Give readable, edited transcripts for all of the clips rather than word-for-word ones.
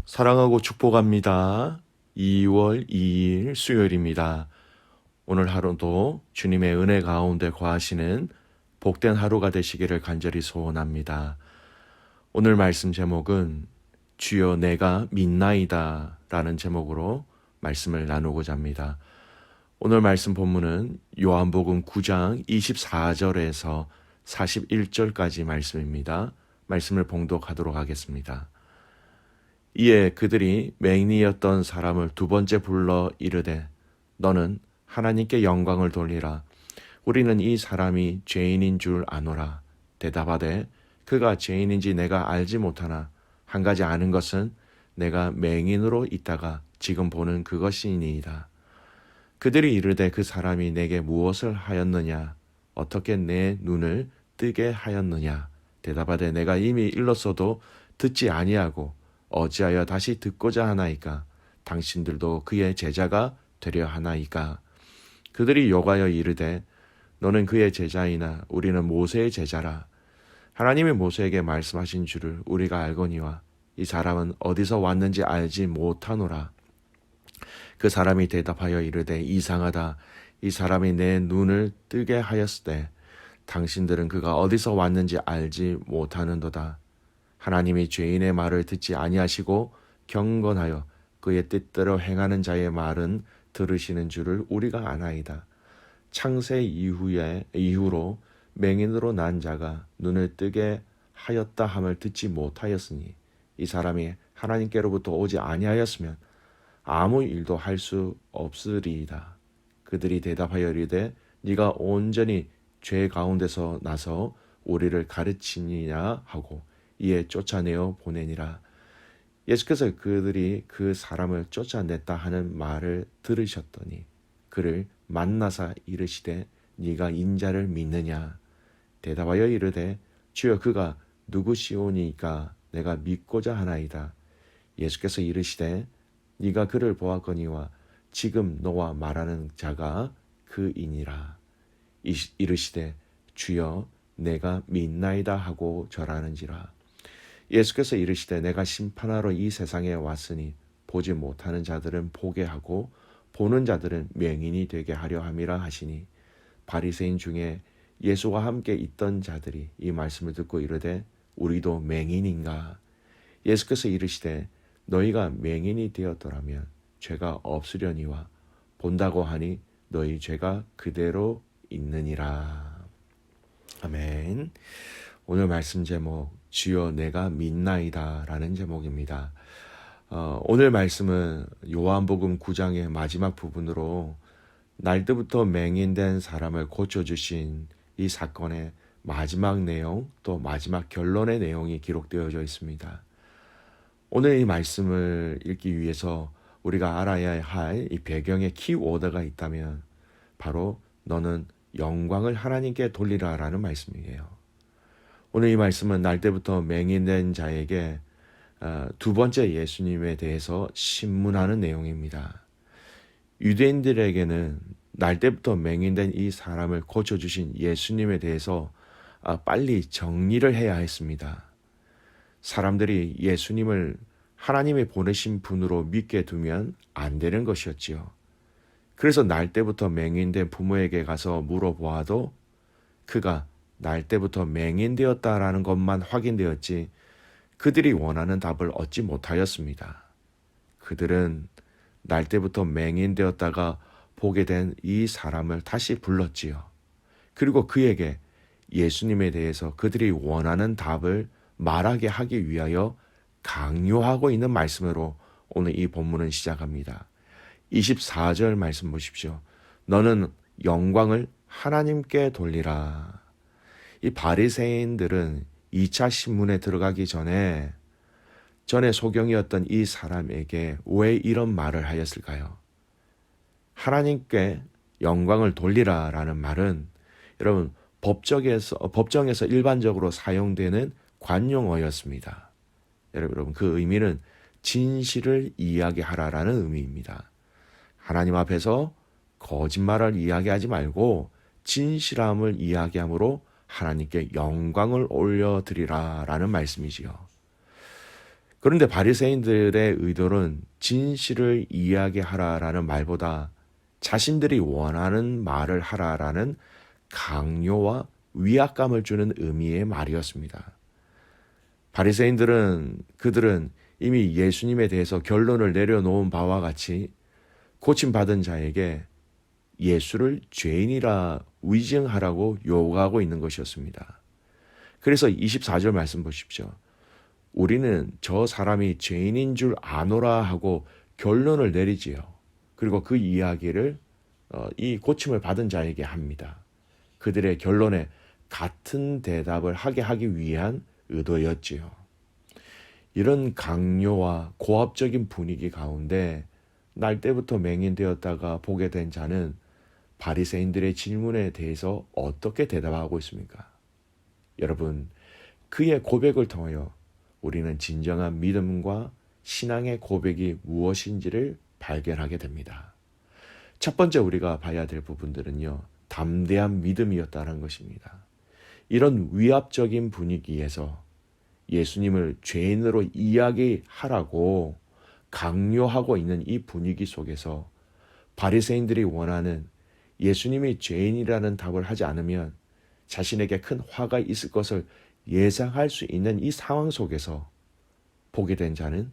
사랑하고 축복합니다. 2월 2일 수요일입니다. 오늘 하루도 주님의 은혜 가운데 거하시는 복된 하루가 되시기를 간절히 소원합니다. 오늘 말씀 제목은 주여 내가 믿나이다 라는 제목으로 말씀을 나누고자 합니다. 오늘 말씀 본문은 요한복음 9장 24절에서 41절까지 말씀입니다. 말씀을 봉독하도록 하겠습니다. 이에 그들이 맹인이었던 사람을 두 번째 불러 이르되 너는 하나님께 영광을 돌리라. 우리는 이 사람이 죄인인 줄 아노라. 대답하되 그가 죄인인지 내가 알지 못하나 한 가지 아는 것은 내가 맹인으로 있다가 지금 보는 그것이니이다. 그들이 이르되 그 사람이 내게 무엇을 하였느냐? 어떻게 내 눈을 뜨게 하였느냐? 대답하되 내가 이미 일렀어도 듣지 아니하고 어찌하여 다시 듣고자 하나이까? 당신들도 그의 제자가 되려 하나이까? 그들이 욕하여 이르되 너는 그의 제자이나 우리는 모세의 제자라. 하나님이 모세에게 말씀하신 줄을 우리가 알거니와 이 사람은 어디서 왔는지 알지 못하노라. 그 사람이 대답하여 이르되 이상하다. 이 사람이 내 눈을 뜨게 하였으되 당신들은 그가 어디서 왔는지 알지 못하는도다. 하나님이 죄인의 말을 듣지 아니하시고 경건하여 그의 뜻대로 행하는 자의 말은 들으시는 줄을 우리가 아나이다. 창세 이후로 맹인으로 난 자가 눈을 뜨게 하였다 함을 듣지 못하였으니 이 사람이 하나님께로부터 오지 아니하였으면 아무 일도 할 수 없으리이다. 그들이 대답하여 이르되 네가 온전히 죄 가운데서 나서 우리를 가르치느냐 하고 이에 쫓아내어 보내니라. 예수께서 그들이 그 사람을 쫓아냈다 하는 말을 들으셨더니 그를 만나사 이르시되 네가 인자를 믿느냐? 대답하여 이르되 주여 그가 누구시오니까 내가 믿고자 하나이다. 예수께서 이르시되 네가 그를 보았거니와 지금 너와 말하는 자가 그이니라. 이르시되 주여 내가 믿나이다 하고 절하는지라. 예수께서 이르시되 내가 심판하러 이 세상에 왔으니 보지 못하는 자들은 보게 하고 보는 자들은 맹인이 되게 하려 함이라 하시니 바리새인 중에 예수와 함께 있던 자들이 이 말씀을 듣고 이르되 우리도 맹인인가? 예수께서 이르시되 너희가 맹인이 되었더라면 죄가 없으려니와 본다고 하니 너희 죄가 그대로 있느니라. 아멘. 오늘 말씀 제목 주여 내가 믿나이다 라는 제목입니다. 오늘 말씀은 요한복음 9장의 마지막 부분으로 날 때부터 맹인된 사람을 고쳐주신 이 사건의 마지막 내용 또 마지막 결론의 내용이 기록되어져 있습니다. 오늘 이 말씀을 읽기 위해서 우리가 알아야 할 이 배경의 키워드가 있다면 바로 너는 영광을 하나님께 돌리라 라는 말씀이에요. 오늘 이 말씀은 날 때부터 맹인된 자에게 두 번째 예수님에 대해서 신문하는 내용입니다. 유대인들에게는 날 때부터 맹인된 이 사람을 고쳐주신 예수님에 대해서 빨리 정리를 해야 했습니다. 사람들이 예수님을 하나님이 보내신 분으로 믿게 두면 안 되는 것이었지요. 그래서 날 때부터 맹인된 부모에게 가서 물어보아도 그가 날 때부터 맹인되었다라는 것만 확인되었지 그들이 원하는 답을 얻지 못하였습니다. 그들은 날 때부터 맹인되었다가 보게 된 이 사람을 다시 불렀지요. 그리고 그에게 예수님에 대해서 그들이 원하는 답을 말하게 하기 위하여 강요하고 있는 말씀으로 오늘 이 본문은 시작합니다. 24절 말씀 보십시오. 너는 영광을 하나님께 돌리라. 이 바리새인들은 2차 신문에 들어가기 전에 소경이었던 이 사람에게 왜 이런 말을 하였을까요? 하나님께 영광을 돌리라 라는 말은 여러분 법정에서 일반적으로 사용되는 관용어였습니다. 여러분 그 의미는 진실을 이야기하라라는 의미입니다. 하나님 앞에서 거짓말을 이야기하지 말고 진실함을 이야기함으로 하나님께 영광을 올려드리라 라는 말씀이지요. 그런데 바리새인들의 의도는 진실을 이야기하라라는 말보다 자신들이 원하는 말을 하라라는 강요와 위압감을 주는 의미의 말이었습니다. 그들은 이미 예수님에 대해서 결론을 내려놓은 바와 같이 고침받은 자에게 예수를 죄인이라 위증하라고 요구하고 있는 것이었습니다. 그래서 24절 말씀 보십시오. 우리는 저 사람이 죄인인 줄 아노라 하고 결론을 내리지요. 그리고 그 이야기를 이 고침을 받은 자에게 합니다. 그들의 결론에 같은 대답을 하기 위한 의도였지요. 이런 강요와 고압적인 분위기 가운데 날 때부터 맹인되었다가 보게 된 자는 바리새인들의 질문에 대해서 어떻게 대답하고 있습니까? 여러분, 그의 고백을 통하여 우리는 진정한 믿음과 신앙의 고백이 무엇인지를 발견하게 됩니다. 첫 번째 우리가 봐야 될 부분들은요, 담대한 믿음이었다는 것입니다. 이런 위압적인 분위기에서 예수님을 죄인으로 이야기하라고 강요하고 있는 이 분위기 속에서 바리새인들이 원하는 예수님이 죄인이라는 답을 하지 않으면 자신에게 큰 화가 있을 것을 예상할 수 있는 이 상황 속에서 보게 된 자는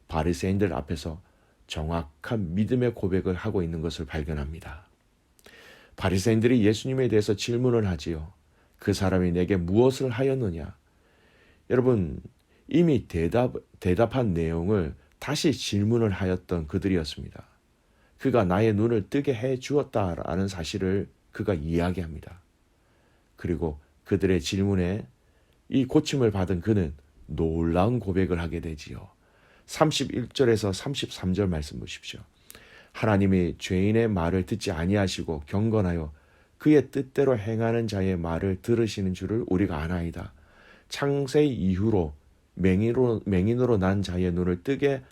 바리새인들 앞에서 정확한 믿음의 고백을 하고 있는 것을 발견합니다. 바리새인들이 예수님에 대해서 질문을 하지요. 그 사람이 내게 무엇을 하였느냐? 여러분, 이미 대답한 내용을 다시 질문을 하였던 그들이었습니다. 그가 나의 눈을 뜨게 해 주었다라는 사실을 그가 이야기합니다. 그리고 그들의 질문에 이 고침을 받은 그는 놀라운 고백을 하게 되지요. 31절에서 33절 말씀 보십시오. 하나님이 죄인의 말을 듣지 아니하시고 경건하여 그의 뜻대로 행하는 자의 말을 들으시는 줄을 우리가 아나이다. 창세 이후로 맹인으로 난 자의 눈을 뜨게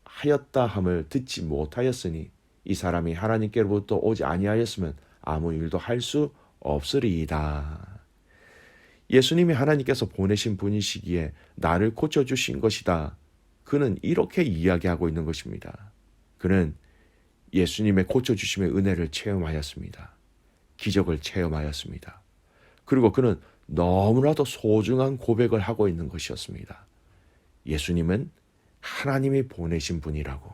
하였다 함을 듣지 못하였으니 이 사람이 하나님께로부터 오지 아니하였으면 아무 일도 할 수 없으리이다. 예수님이 하나님께서 보내신 분이시기에 나를 고쳐주신 것이다. 그는 이렇게 이야기하고 있는 것입니다. 그는 예수님의 고쳐주심의 은혜를 체험하였습니다. 기적을 체험하였습니다. 그리고 그는 너무나도 소중한 고백을 하고 있는 것이었습니다. 예수님은 하나님이 보내신 분이라고.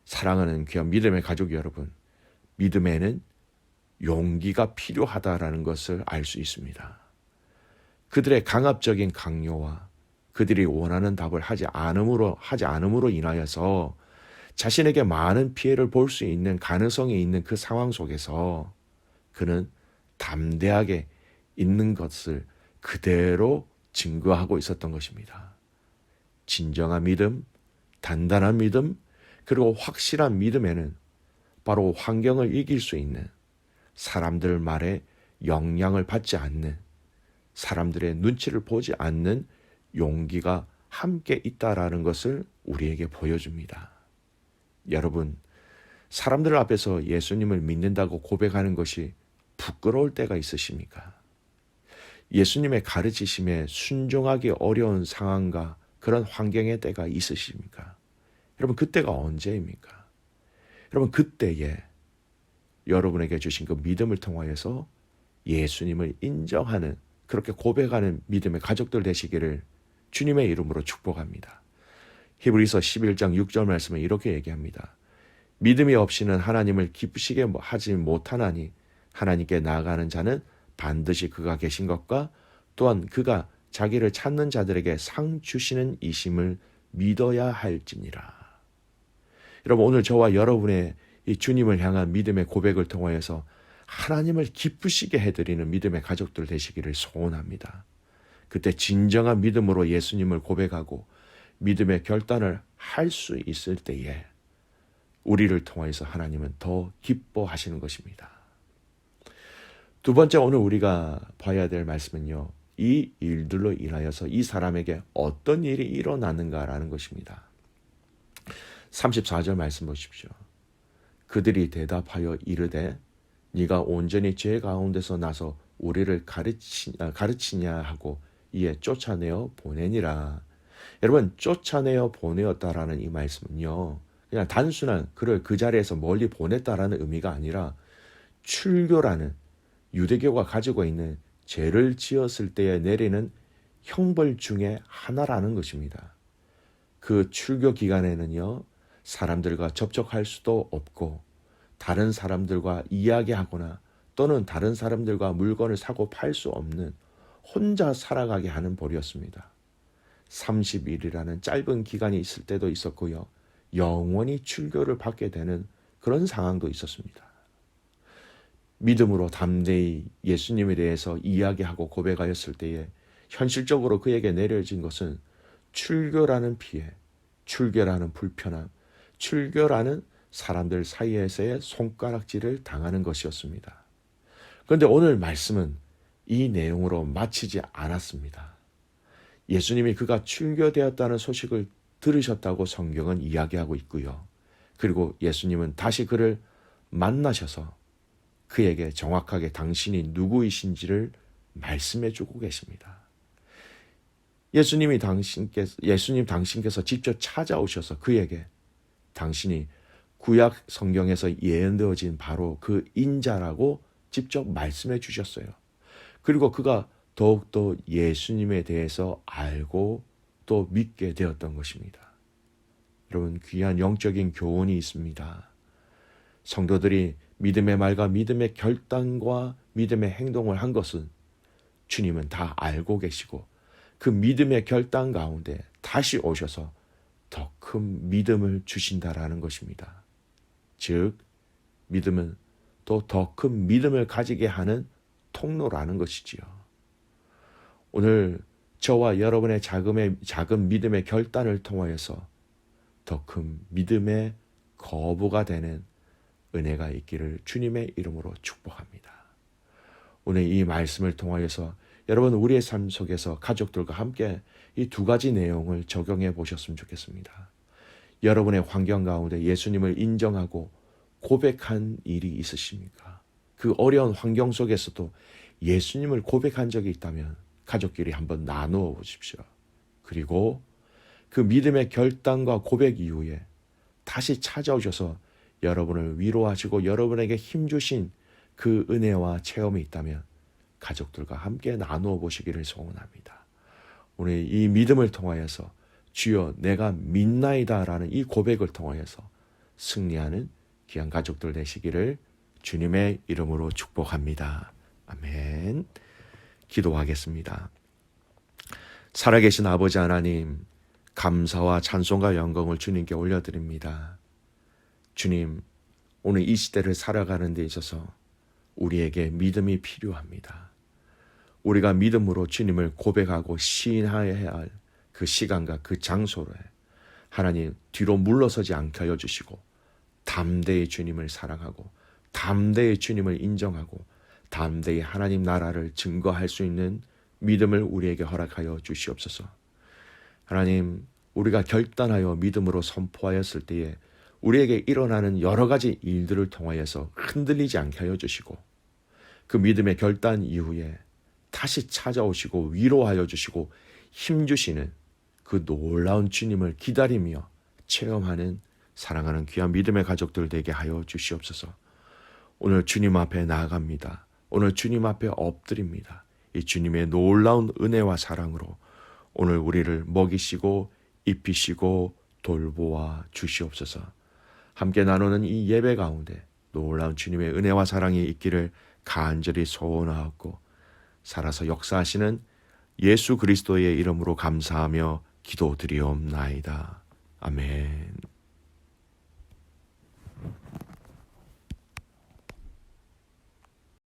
사랑하는 귀한 믿음의 가족 여러분, 믿음에는 용기가 필요하다라는 것을 알 수 있습니다. 그들의 강압적인 강요와 그들이 원하는 답을 하지 않음으로 인하여서 자신에게 많은 피해를 볼 수 있는 가능성이 있는 그 상황 속에서 그는 담대하게 있는 것을 그대로 증거하고 있었던 것입니다. 진정한 믿음, 단단한 믿음, 그리고 확실한 믿음에는 바로 환경을 이길 수 있는, 사람들 말에 영향을 받지 않는, 사람들의 눈치를 보지 않는 용기가 함께 있다라는 것을 우리에게 보여줍니다. 여러분, 사람들 앞에서 예수님을 믿는다고 고백하는 것이 부끄러울 때가 있으십니까? 예수님의 가르치심에 순종하기 어려운 상황과 그런 환경의 때가 있으십니까? 여러분, 그때가 언제입니까? 여러분, 그때에 여러분에게 주신 그 믿음을 통하여서 예수님을 인정하는, 그렇게 고백하는 믿음의 가족들 되시기를 주님의 이름으로 축복합니다. 히브리서 11장 6절 말씀은 이렇게 얘기합니다. 믿음이 없이는 하나님을 기쁘시게 하지 못하나니 하나님께 나아가는 자는 반드시 그가 계신 것과 또한 그가 자기를 찾는 자들에게 상 주시는 이심을 믿어야 할지니라. 여러분, 오늘 저와 여러분의 이 주님을 향한 믿음의 고백을 통하여서 하나님을 기쁘시게 해드리는 믿음의 가족들 되시기를 소원합니다. 그때 진정한 믿음으로 예수님을 고백하고 믿음의 결단을 할 수 있을 때에 우리를 통하여서 하나님은 더 기뻐하시는 것입니다. 두 번째, 오늘 우리가 봐야 될 말씀은요, 이 일들로 인하여서 이 사람에게 어떤 일이 일어나는가라는 것입니다. 34절 말씀 보십시오. 그들이 대답하여 이르되 네가 온전히 죄 가운데서 나서 우리를 가르치냐 하고 이에 쫓아내어 보내니라. 여러분, 쫓아내어 보내었다라는 이 말씀은요, 그냥 단순한 그를 그 자리에서 멀리 보냈다라는 의미가 아니라 출교라는 유대교가 가지고 있는 죄를 지었을 때에 내리는 형벌 중에 하나라는 것입니다. 그 출교 기간에는요, 사람들과 접촉할 수도 없고 다른 사람들과 이야기하거나 또는 다른 사람들과 물건을 사고 팔 수 없는 혼자 살아가게 하는 벌이었습니다. 30일이라는 짧은 기간이 있을 때도 있었고요. 영원히 출교를 받게 되는 그런 상황도 있었습니다. 믿음으로 담대히 예수님에 대해서 이야기하고 고백하였을 때에 현실적으로 그에게 내려진 것은 출교라는 피해, 출교라는 불편함, 출교라는 사람들 사이에서의 손가락질을 당하는 것이었습니다. 그런데 오늘 말씀은 이 내용으로 마치지 않았습니다. 예수님이 그가 출교되었다는 소식을 들으셨다고 성경은 이야기하고 있고요. 그리고 예수님은 다시 그를 만나셔서 그에게 정확하게 당신이 누구이신지를 말씀해 주고 계십니다. 예수님 당신께서 직접 찾아오셔서 그에게 당신이 구약 성경에서 예언되어진 바로 그 인자라고 직접 말씀해 주셨어요. 그리고 그가 더욱더 예수님에 대해서 알고 또 믿게 되었던 것입니다. 여러분, 귀한 영적인 교훈이 있습니다. 성도들이 믿음의 말과 믿음의 결단과 믿음의 행동을 한 것은 주님은 다 알고 계시고 그 믿음의 결단 가운데 다시 오셔서 더 큰 믿음을 주신다라는 것입니다. 즉, 믿음은 또 더 큰 믿음을 가지게 하는 통로라는 것이지요. 오늘 저와 여러분의 작은 믿음의 결단을 통하여서 더 큰 믿음의 거부가 되는 은혜가 있기를 주님의 이름으로 축복합니다. 오늘 이 말씀을 통하여서 여러분, 우리의 삶 속에서 가족들과 함께 이 두 가지 내용을 적용해 보셨으면 좋겠습니다. 여러분의 환경 가운데 예수님을 인정하고 고백한 일이 있으십니까? 그 어려운 환경 속에서도 예수님을 고백한 적이 있다면 가족끼리 한번 나누어 보십시오. 그리고 그 믿음의 결단과 고백 이후에 다시 찾아오셔서 여러분을 위로하시고 여러분에게 힘주신 그 은혜와 체험이 있다면 가족들과 함께 나누어 보시기를 소원합니다. 오늘 이 믿음을 통하여서 주여 내가 믿나이다 라는 이 고백을 통하여서 승리하는 귀한 가족들 되시기를 주님의 이름으로 축복합니다. 아멘. 기도하겠습니다. 살아계신 아버지 하나님, 감사와 찬송과 영광을 주님께 올려드립니다. 주님, 오늘 이 시대를 살아가는 데 있어서 우리에게 믿음이 필요합니다. 우리가 믿음으로 주님을 고백하고 시인하여야 할 그 시간과 그 장소를 하나님 뒤로 물러서지 않게 하여 주시고 담대히 주님을 사랑하고 담대히 주님을 인정하고 담대히 하나님 나라를 증거할 수 있는 믿음을 우리에게 허락하여 주시옵소서. 하나님, 우리가 결단하여 믿음으로 선포하였을 때에 우리에게 일어나는 여러 가지 일들을 통하여서 흔들리지 않게 하여 주시고 그 믿음의 결단 이후에 다시 찾아오시고 위로하여 주시고 힘주시는 그 놀라운 주님을 기다리며 체험하는 사랑하는 귀한 믿음의 가족들 되게 하여 주시옵소서. 오늘 주님 앞에 나아갑니다. 오늘 주님 앞에 엎드립니다. 이 주님의 놀라운 은혜와 사랑으로 오늘 우리를 먹이시고 입히시고 돌보아 주시옵소서. 함께 나누는 이 예배 가운데 놀라운 주님의 은혜와 사랑이 있기를 간절히 소원하옵고 살아서 역사하시는 예수 그리스도의 이름으로 감사하며 기도드리옵나이다. 아멘.